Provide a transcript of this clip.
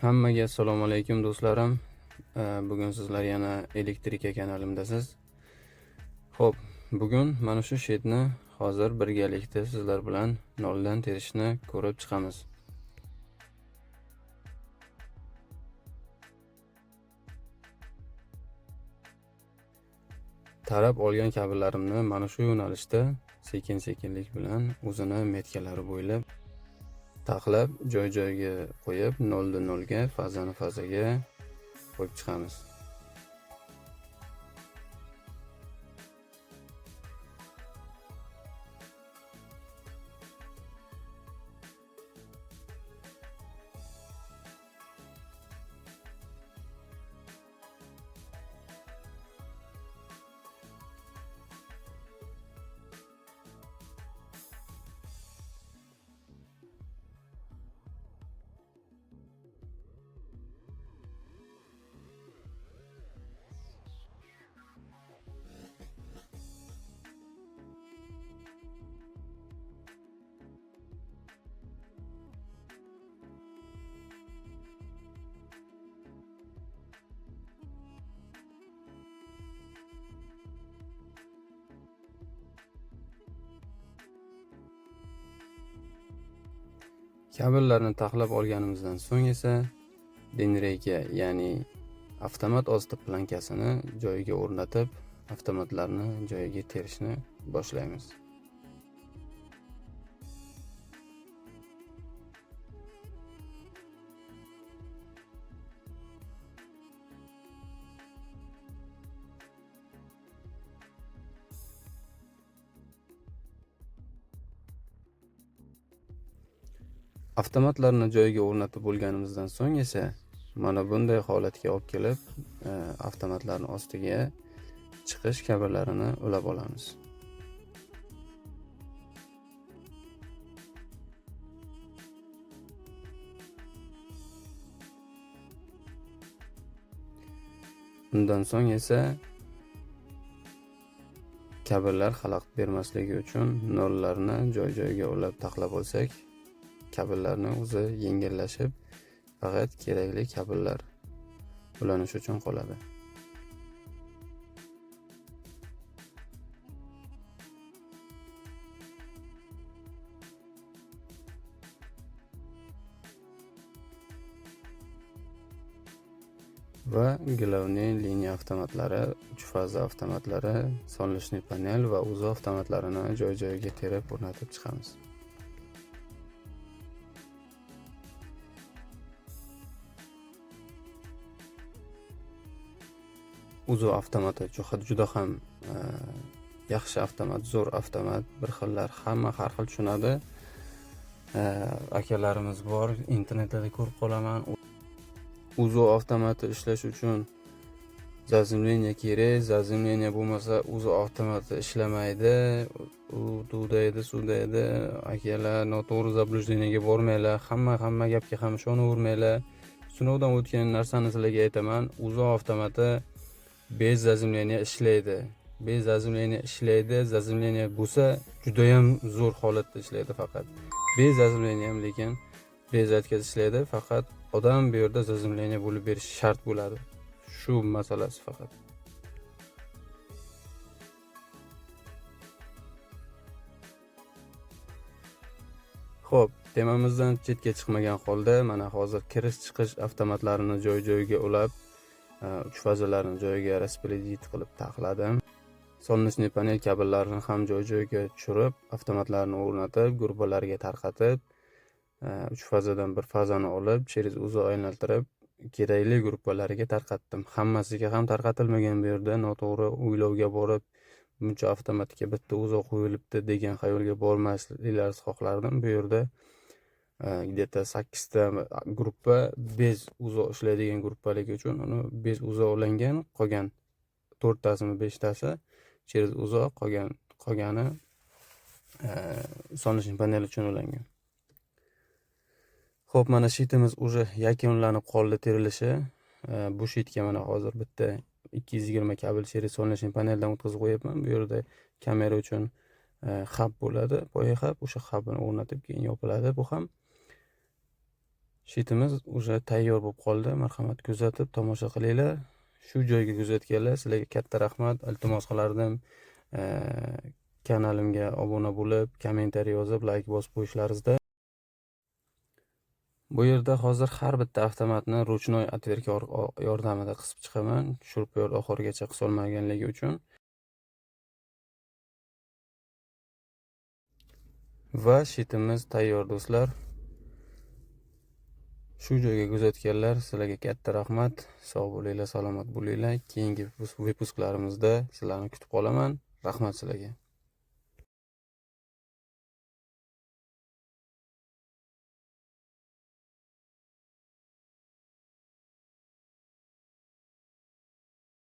Hammaga assalomu alaykum do'stlarim. Bugun sizlar yana elektrika kanalimdasiz. Xo'p, bugun mana shu shitni hozir birgalikda sizlar bilan noldan terishni ko'rib chiqamiz. Tarab olgan kabellarimni mana shu yo'nalishda sekin-sekinlik bilan o'zini metkalari bo'ylab taxlab joy-joyiga qo'yib, noldan nolga, fazani fazaga qo'yib chiqamiz. Kabellarni taxlab olganimizdan so'ng esa denreyga, ya'ni avtomat osti plankasini joyiga o'rnatib, avtomatlarni joyiga terishni boshlaymiz. Avtomatlarni joyiga o'rnatib bo'lganimizdan so'ng esa mana bunday holatga olib kelib, avtomatlarning ostiga chiqish kabellarini ulab olamiz. Undan so'ng esa kabellar xalaqit bermasligi uchun nollarni joy-joyiga ulab taxlab olsak, kabellarni o'zi yengillashib, faqat kerakli kabellar ulanish uchun qoladi. Va Glavniy liniya avtomatlari, 3 faza avtomatlari, sonlishniy panel va uzi avtomatlarini joy-joyiga terib o'rnatib chiqamiz. Uzi avtomati juda ham yaxshi avtomat, zo'r avtomat, bir xillar, hamma har xil tushunadi. Akalarimiz bor, internetda ko'rib qolaman. Uzi avtomati ishlash uchun zazemleniya kerak, zazemleniya bo'lmasa uzi avtomati ishlamaydi, u dudaydi, sudaydi. Akalar, noto'g'ri zablуждениyaga bormanglar, hamma gapga ham ishonavermanglar. Sinovdan o'tgan narsani sizlarga aytaman, uzi avtomati bez zazemleniya ishlaydi. Bez zazemleniya ishlaydi, zazemleniya bo'lsa juda ham zo'r holatda ishlaydi faqat. Bez zazemleniya ham lekin bez o'tkazishlaydi, faqat odam bu yerda zazemleniya bo'lib berish shart bo'ladi. Shu masalasi faqat. Xo'p, temamizdan chetga chiqmagan holda mana hozir kirish-chiqish avtomatlarini joy-joyiga ulab, 3 fazalarni joyiga raspredit qilib taxladim. Sonlishniy panel kabellarini ham joy-joyiga tushirib, avtomatlarni o'rnatib, gruppalarga tarqatib, 3 fazadan bir fazani olib, через uzi aylantirib, kerakli gruppalariga tarqatdim. Hammasiga ham tarqatilmagan bu yerda, noto'g'ri o'ylovga borib, buncha avtomatga bitta uzi qo'yilibdi degan xayolga bormasliklaringizni xohlardim. Bu yerda где-то 8 ta gruppa bez uzoq ishlaydigan gruppaligi uchun uni bez uzoqlangan, qolgan 4 tasimi 5 tasi через uzoq, qolgani sonlishniy panel uchun ulangan. Xo'p, mana shitimiz уже yakunlanib qoldi terilishi. Bu shitga mana hozir bitta 220 kabel seri sonlishniy paneldan o'tkazib qo'yapman. Bu yerda kamera uchun hab bo'ladi, boya hab, o'sha habni o'rnatib keyin yopiladi. Bu ham Shitimiz уже tayyor bo'lib qoldi. Marhamat kuzatib tomosha qilinglar. Shu joyga kuzatganlar sizlarga katta rahmat. Iltimos qilardim kanalimga obuna bo'lib, kommentariy yozib, like bosib qo'yishlaringizda. Bu yerda hozir har bitta avtomatni ruchnoy отвертка yordamida qisib chiqaman. Shurpyor oxirigacha qisolmaganligi uchun. Va shitimiz tayyor do'stlar. Shu joyga kuzatganlar sizlarga katta rahmat. Sog' bo'linglar, salomat bo'linglar. Keyingi vyupuskarimizda sizlarni kutib qolaman. Rahmat sizlarga.